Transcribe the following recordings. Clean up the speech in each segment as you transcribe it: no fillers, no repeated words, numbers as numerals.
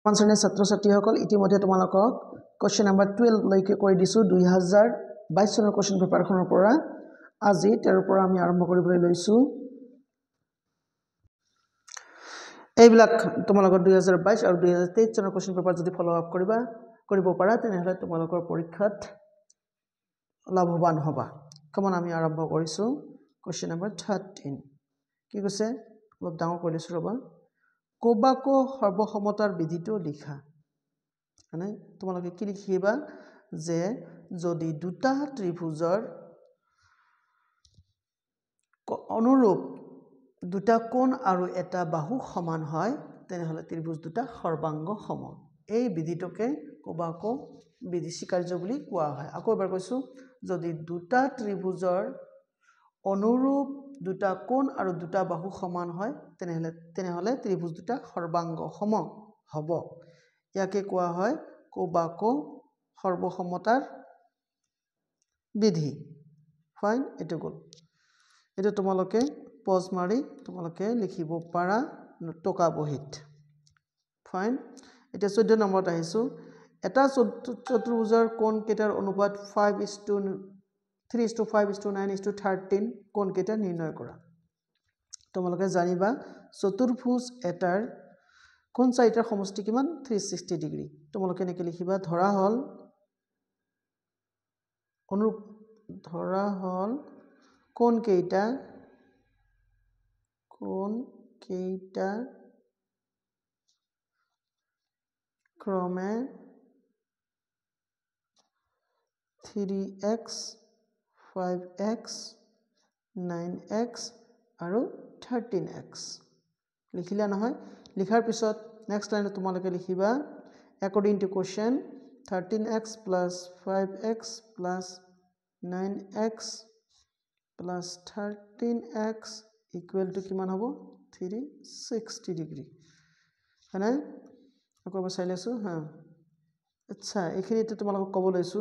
শ্ৰেণীৰ ছাত্ৰ ছাত্ৰীসকল ইতিমধ্যে তোমালোকক কোৱেশ্চন নম্বৰ 12 লৈকে কৰি দিছো 2022 চনৰ কোৱেশ্চন পেপাৰখনৰ পৰা আজি 13 পৰা আমি আৰম্ভ কৰিবলৈ লৈছো এইবিলাক তোমালোকৰ 2022 আৰু 2023 চনৰ কোৱেশ্চন পেপাৰ যদি ফলো আপ কৰিব পাৰা তেনেহলে তোমালোকৰ পৰীক্ষাত লাভৱান হ'বা কমন আমি আৰম্ভ কৰিছো কোৱেশ্চন নম্বৰ 13 কি কৈছে অলপ ডাঙৰ কৰি লৈছো ৰবা কোবাকো সৰ্বসমতাৰ বিধিটো লিখা মানে তোমালোকে কি লিখিবা যে যদি দুটা ত্ৰিভুজৰ অনুৰূপ দুটা কোণ আৰু এটা বাহু সমান হয় তেনেহলে ত্ৰিভুজ দুটা সৰ্বাংগ সম এই বিধিটোকে কোবাকো বিধি স্বীকাৰ্য বুলি কোৱা হয় আকৌ এবাৰ কৈছো যদি দুটা ত্ৰিভুজৰ অনুৰূপ দুটা কোণ আৰু দুটা বাহু সমান হয় তেনেহলে ত্ৰিভুজ দুটা সৰ্বাংগ সম হ'ব ইয়াকে কোৱা হয় কোবাকো সৰ্বসমতাৰ বিধি ফাইন এটো গল এটা তোমালোকে পজ মাৰি তোমালোকে লিখিব পাৰা টকা বহিত ফাইন এটা 14 নম্বৰত আহিছো এটা চতুৰ্ভুজৰ কোণ কেইটাৰ অনুপাত 5:3:5:9:13 কোণ কেইটা নিৰ্ণয় কৰা তোমালোকে জানিবা চতুৰ্ভুজ এটাৰ কোণ চাৰিটাৰ সমষ্টি কিমান 360 ডিগ্ৰী তোমালোকে এনেকৈ লিখিবা ধৰা হল কোণ কেইটা ক্ৰমে 3x 5x 9x আৰু 13x লিখিলা নহয় লিখাৰ পিছত নেক্সট লাইনত তোমালোকে লিখিবা according to question 13x plus 5x plus 9x plus 13x equal to কিমান হ'ব 360 ডিগ্ৰী হয়নে আকৌ চাই লৈছো হা আচ্ছা এইখিনিতে তোমালোকক ক'ব লৈছো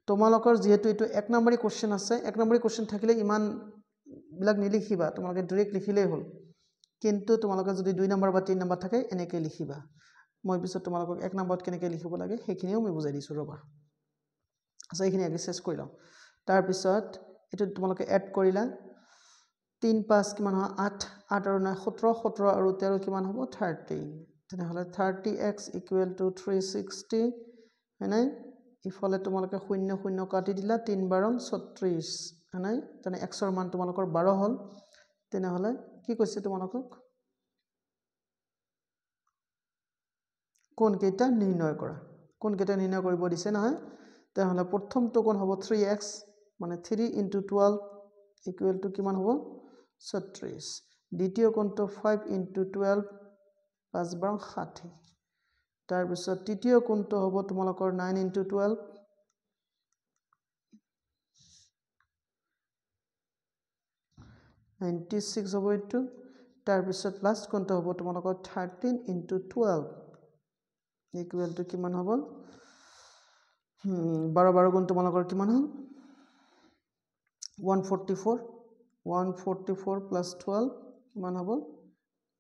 তোমালোকৰ যেহেতু এটো এক নম্বৰী কোৱেশ্চন আছে এক নম্বৰী কোৱেশ্চন থাকিলে ইমান বিলাক নিলিখিবা তোমালোকে ডাইৰেক্ট লিখিলেই হ'ল কিন্তু তোমালোকৰ যদি 2 নম্বৰ বা 3 নম্বৰ থাকে এনেকৈ লিখিবা মই পিছত তোমালোকক এক নম্বৰত কেনেকৈ লিখিব লাগে সেইখিনিও মই বুজাই দিছো ৰবা আচ্ছা এইখিনি আগে চেছ কৰি লওঁ তাৰ পিছত এটো তোমালোকে এড কৰিলা 3 5 কিমান হয় 8 8 আৰু 9 17 17 আৰু 13 কিমান হ'ব 30 তেনেহলে 30x equal to 360 হয়নে ইফালে তোমালোকে 0 0 কাটি দিলা 3 12 36 হয়নে তেনে x ৰ মান তোমালোকৰ 12 হ'ল তেনেহলে কি কৈছে তোমালোকক কোণ কেইটা নিৰ্ণয় কৰা কোণ কেইটা নিৰ্ণয় কৰিব দিছে নহয় তেনেহলে প্ৰথমটো কোণ হ'ব 3x মানে 3 into 12 equal to কিমান হ'ব 36 দ্বিতীয় কোণটো 5 into 12 5 12 60 তাৰ পিছত তৃতীয় কোণটো হ'ব তোমালোকৰ 9 into 12 96 হ'ব এটো তাৰ পিছত লাষ্ট কোণটো হ'ব তোমালোকৰ 13 into 12 equal to কিমান হ'ব 12 12 গুণ তোমালোকৰ কিমান হ'ল 144 plus 12 কিমান হ'ব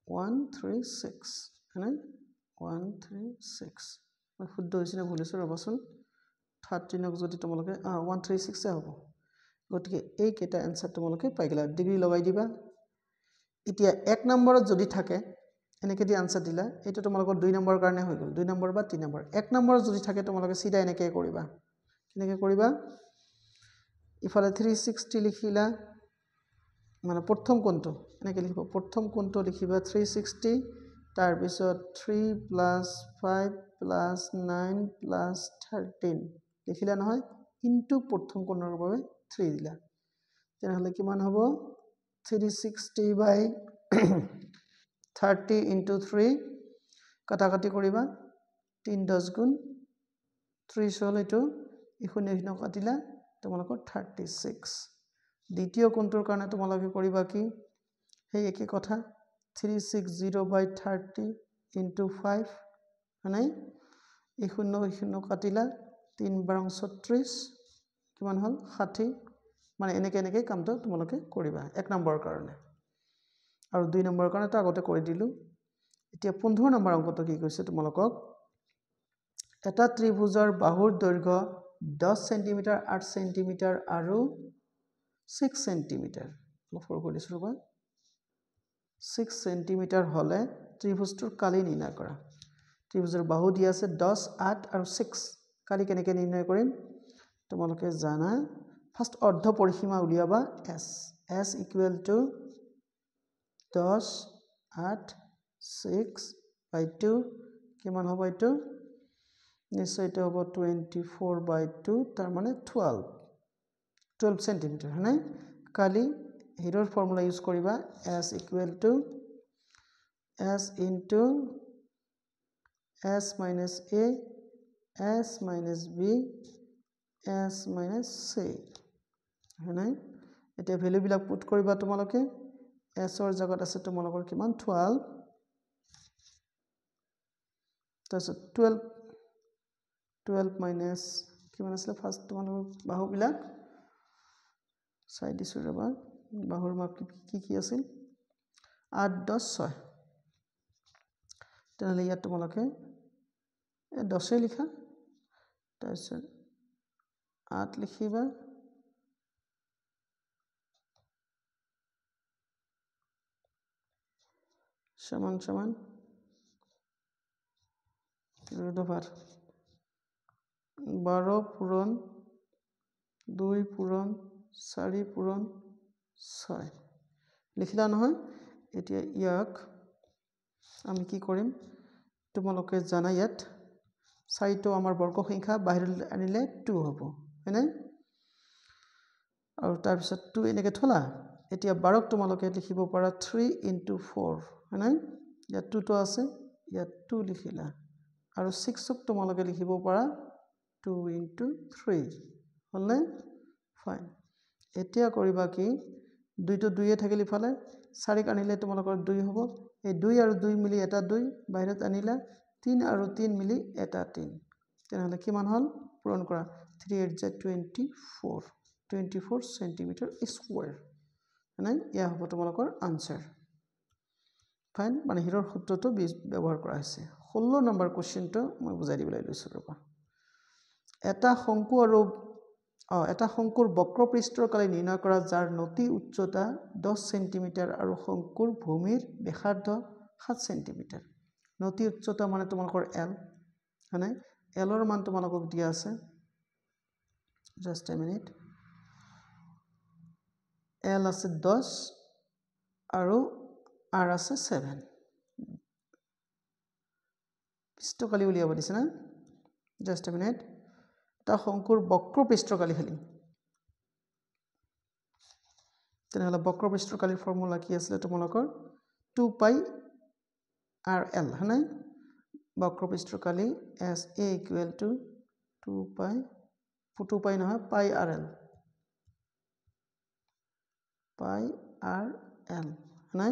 136 হয়নে 136 মই শুদ্ধ হৈছে না ভুল হৈছে ৰবাচোন 13 ক যদি তোমালোকে 136 হ'ব গতিকে এই কেটা आंसर তোমালোকে পাই গলা ডিগ্ৰী লগাই দিবা এতিয়া এক নম্বৰত যদি থাকে এনেকৈ দি आंसर দিলা এটা তোমালোকৰ 2 নম্বৰ কাৰণে হৈ গল 2 নম্বৰ বা 3 নম্বৰ এক নম্বৰত যদি থাকে তোমালোকে সিধা এনেকৈ কৰিবা কেনেকৈ কৰিবা ইফালে 360 লিখিলা মানে প্ৰথম কোণটো এনেকৈ লিখিব প্ৰথম কোণটো লিখিবা 360 তাৰ পিছত 3 plus 5 plus 9 plus 13 লিখিলা নহয় ইনটু প্ৰথম কোণৰ বাবে 3 দিলা তেনেহলে কিমান হ'ব 360 by 30 into 3 কাটাকাটি কৰিবা 3 10 গুণ 30 হ'ল এটো ইখনে ইখনে কাটিলা তোমালোকৰ 36 দ্বিতীয় কোণটোৰ কাৰণে তোমালোকে কৰিবা কি সেই একে কথা 360 by 30 into 5 মানে ইখনে ইখনে কাটিলা 3 12 36 কিমান হ'ল 60 মানে এনেকৈ কামটো তোমালোকে কৰিবা এক নম্বৰৰ কাৰণে আৰু 2 নম্বৰৰ কাৰণে তো আগতে কৰি দিলো এতিয়া 15 নম্বৰ অংকটো কি কৈছে তোমালোকক এটা ত্ৰিভুজৰ বাহুৰ দৈৰ্ঘ্য 10 সেন্টিমিটাৰ 8 সেন্টিমিটাৰ আৰু 6 সেন্টিমিটাৰ সৰু কৰি দিছো ৰবা 6 সেন্টিমিটাৰ হলে ত্ৰিভুজটোৰ কালি নিৰ্ণয় কৰা ত্ৰিভুজৰ বাহু দিয়া আছে 10 8 আৰু 6 কালি কেনেকৈ নিৰ্ণয় কৰিম তোমালোকে জানা ফাৰ্স্ট অৰ্ধ পৰিসীমা উলিয়াবা s s equal to 10 8 6 by 2 কিমান হ'ব এইটো নিশ্চয় এটা হ'ব 24 by 2 তাৰ মানে 12 সেন্টিমিটাৰ হয়নে কালি হিৰৰ ফৰ্মুলা ইউজ কৰিবা s equal to s into s minus a s minus b s minus c হয়নে এটা ভ্যালু বিলাক পুট কৰিবা তোমালোকে s ৰ জায়গাত আছে তোমালোকৰ কিমান 12 তাৰপিছত 12 minus কিমান আছে ফাৰ্স্ট তোমালোকৰ বাহু বিলাক চাই দিছো ৰবা বাহুৰ মাপ কি আছিল 8 10 6 তেনেহলে ইয়াত তোমালোকে 10 লিখা তাৰপিছত 8 লিখিবা সমান সমান root over 12 পূৰণ 2 পূৰণ 4 পূৰণ 6 লিখিলা নহয় এতিয়া ইয়াক আমি কি কৰিম তোমালোকে জানা ইয়াত 4 টো আমাৰ বৰ্গ সংখ্যা বাহিৰলৈ আনিলে 2 হ'ব হয়নে আৰু তাৰ পিছত 2 এনেকৈ থলা এতিয়া 12ক তোমালোকে লিখিব পাৰা 3 into 4 হয়নে ইয়াত 2 টো আছে ইয়াত 2 লিখিলা আৰু 6ক তোমালোকে লিখিব পাৰা 2 into 3 হলনে ফাইন এতিয়া কৰিবা কি 2 টো 2 এ থাকিল ইফালে 4ক আনিলে তোমালোকৰ 2 হ'ব এই 2 আৰু 2 মিলি এটা 2 বাহিৰত আনিলা 3 আৰু 3 মিলি এটা 3 তেনেহলে কিমান হল পূৰণ কৰা 3 8 24 সেন্টিমিটাৰ স্কয়াৰ মানে ইয়া হ'ব তোমালোকৰ আনসাৰ ফাইন মানে হিৰৰ সূত্ৰটো ব্যৱহাৰ কৰা হৈছে 16 নম্বৰ কোশ্চেনটো মই বুজাই দিবলৈ লৈছো ৰবা এটা শংকুৰ বক্ৰপৃষ্ঠৰ কালি নিৰ্ণয় কৰা যাৰ নতি উচ্চতা 10 সেন্টিমিটাৰ আৰু শংকুৰ ভূমিৰ ব্যাসাৰ্ধ 7 সেন্টিমিটাৰ নতি উচ্চতা মানে তোমালোকৰ l মানে l ৰ মান তোমালোকক দিয়া আছে জাস্ট এ মিনিট l আছে 10 আৰু r আছে 7 পৃষ্ঠকালি উলিয়াব দিছে না জাস্ট এ মিনিট তা শংকুৰ বক্ৰপৃষ্ঠৰ কালি খালি তেনেহলে বক্ৰপৃষ্ঠৰ কালিৰ ফৰ্মুলা কি আছিল তোমালোকৰ 2 পাই rl হয়নে বক্ৰপৃষ্ঠৰ কালি sa equal to 2 পাই নহয় পাই rl হয়নে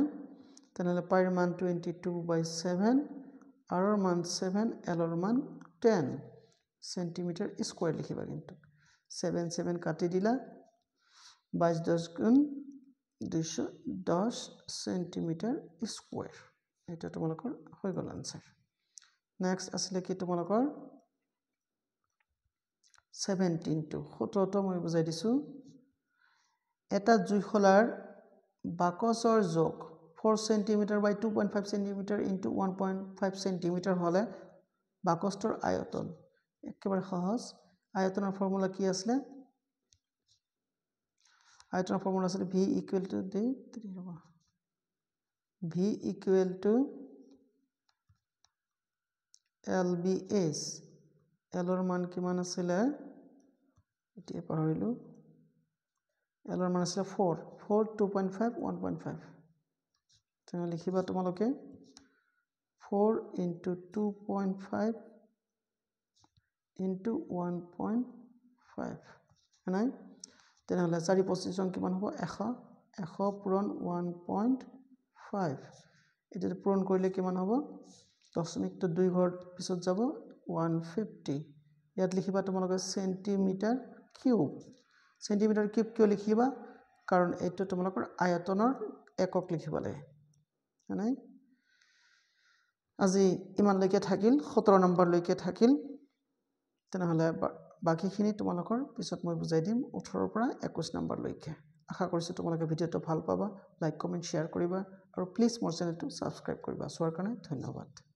তেনেহলে পাইৰ মান 22/7 r ৰ মান 7 l ৰ মান 10 সেন্টিমিটাৰ স্কয়ার লিখিবা কিন্তু 7 7 কাটি দিলা 22 10 গুণ 210 সেন্টিমিটার স্কয়ার এটা তোমালোকৰ হৈ গল আনসাৰ নেক্সট আসলে কি তোমালোকৰ 17 টো 17 টো মই বুজাই দিছো এটা জুইখলাৰ বাকচৰ যোগ 4 centimetre by 2.5 centimetre into 1.5 centimetre হলে বাকচটোৰ আয়তন একেবাৰে সহজ আয়তনৰ ফৰ্মুলা কি আছিল আয়তনৰ ফৰ্মুলা আছিল v equal to lbs l ৰ মান কিমান আছিল এতিয়া পাহৰিলো l ৰ মান আছিল 4 2.5 1.5 তেনে লিখিবা তোমালোকে 4 into 2.5 into 1.5 নাই তেনেহলে 4 পজিশন কিমান হ'ব 100 পূৰণ 1.5 এটা পূৰণ কৰিলে কিমান হ'ব দশমিকটো 2 ঘৰ পিছত যাব 150 ইয়াত লিখিবা তোমালোকে সেন্টিমিটাৰ কিউব কিয় লিখিবা কাৰণ এইটো তোমালোকৰ আয়তনৰ একক লিখিব লাগে নাই আজি ইমানলৈকে থাকিল 17 নম্বৰলৈকে থাকিল তেনেহ'লে বাকিখিনি তোমালোকৰ পিছত মই বুজাই দিম 18 পৰা 21 নম্বৰলৈকে আশা কৰিছোঁ তোমালোকে ভিডিঅ'টো ভাল পাবা লাইক কমেন্ট শ্বেয়াৰ কৰিবা আৰু প্লিজ মোৰ চেনেলটো সাবস্ক্ৰাইব কৰিবা চোৱাৰ কাৰণে ধন্যবাদ